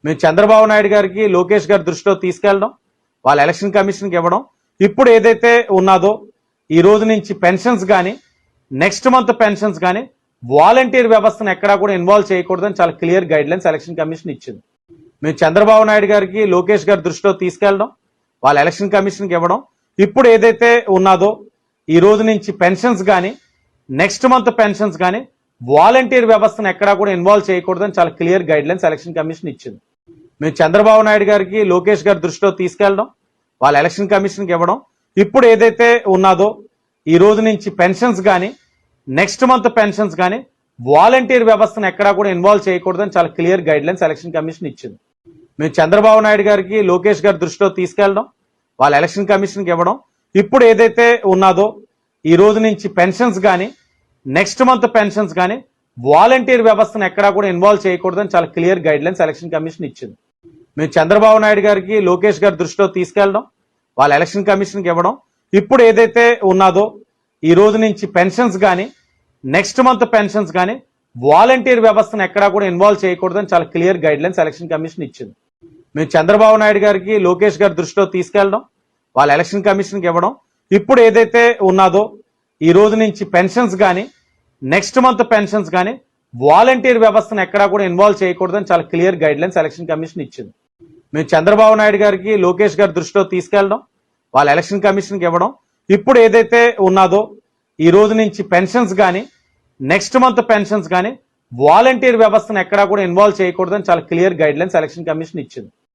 మేము చంద్రబాబు నాయుడు గారికి లోకేష్ గారి దృష్టిలో తీసుకెళ్ళడం, వాళ్ళ ఎలక్షన్ కమిషన్కి ఇవ్వడం, ఇప్పుడు ఏదైతే ఉన్నదో ఈ రోజు నుంచి పెన్షన్స్ కానీ నెక్స్ట్ మంత్ పెన్షన్స్ కానీ వాలంటీర్ వ్యవస్థను ఎక్కడా కూడా ఇన్వాల్వ్ చేయకూడదని చాలా clear guide lines election commission ఇచ్చింది. మేము చంద్రబాబు నాయుడు గారికి లోకేష్ గారి దృష్టిలో తీసుకెళ్ళడం, వాళ్ళ ఎలక్షన్ కమిషన్కి ఇవ్వడం, ఇప్పుడు ఏదైతే ఉన్నదో ఈ రోజు నుంచి పెన్షన్స్ కానీ నెక్స్ట్ మంత్ పెన్షన్స్ కానీ వాలంటీర్ వ్యవస్థను ఎక్కడా కూడా ఇన్వాల్వ్ చేయకూడదని చాలా clear guide lines election commission ఇచ్చింది. మేము చంద్రబాబు నాయుడు గారికి లోకేష్ గారి దృష్టిలో తీసుకెళ్ళడం, వాళ్ళ ఎలక్షన్ కమిషన్కి ఇవ్వడం, ఇప్పుడు ఏదైతే ఉన్నదో ఈ రోజు నుంచి పెన్షన్స్ కానీ నెక్స్ట్ మంత్ పెన్షన్స్ కానీ వాలంటీర్ వ్యవస్థను ఎక్కడా కూడా ఇన్వాల్వ్ చేయకూడదని చాలా clear guide lines election commission ఇచ్చింది. మేము చంద్రబాబు నాయుడు గారికి లోకేష్ గారి దృష్టిలో తీసుకెళ్ళడం, వాళ్ళ ఎలక్షన్ కమిషన్కి ఇవ్వడం, ఇప్పుడు ఏదైతే ఉన్నదో ఈ రోజు నుంచి పెన్షన్స్ కానీ నెక్స్ట్ మంత్ పెన్షన్స్ కానీ వాలంటీర్ వ్యవస్థను ఎక్కడా కూడా ఇన్వాల్వ్ చేయకూడదని చాలా clear guide lines election commission ఇచ్చింది. మేము చంద్రబాబు నాయుడు గారికి లోకేష్ గారి దృష్టిలో తీసుకెళ్ళడం, వాళ్ళ ఎలక్షన్ కమిషన్కి ఇవ్వడం, ఇప్పుడు ఏదైతే ఉన్నదో ఈ రోజు నుంచి పెన్షన్స్ కానీ నెక్స్ట్ మంత్ పెన్షన్స్ కానీ వాలంటీర్ వ్యవస్థను ఎక్కడా కూడా ఇన్వాల్వ్ చేయకూడదని చాలా clear guide lines election commission ఇచ్చింది. మేము చంద్రబాబు నాయుడు గారికి లోకేష్ గారి దృష్టిలో తీసుకెళ్ళడం, వాళ్ళ ఎలక్షన్ కమిషన్కి ఇవ్వడం, ఇప్పుడు ఏదైతే ఉన్నదో ఈ రోజు నుంచి పెన్షన్స్ కానీ నెక్స్ట్ మంత్ పెన్షన్స్ కానీ వాలంటీర్ వ్యవస్థను ఎక్కడా కూడా ఇన్వాల్వ్ చేయకూడదని చాలా clear guide lines election commission ఇచ్చింది. మేము చంద్రబాబు నాయుడు గారికి లోకేష్ గారి దృష్టిలో తీసుకెళ్ళడం, వాళ్ళ ఎలక్షన్ కమిషన్కి ఇవ్వడం, ఇప్పుడు ఏదైతే ఉన్నదో ఈ రోజు నుంచి పెన్షన్స్ కానీ నెక్స్ట్ మంత్ పెన్షన్స్ కానీ వాలంటీర్ వ్యవస్థను ఎక్కడా కూడా ఇన్వాల్వ్ చేయకూడదని చాలా clear guide lines election commission ఇచ్చింది.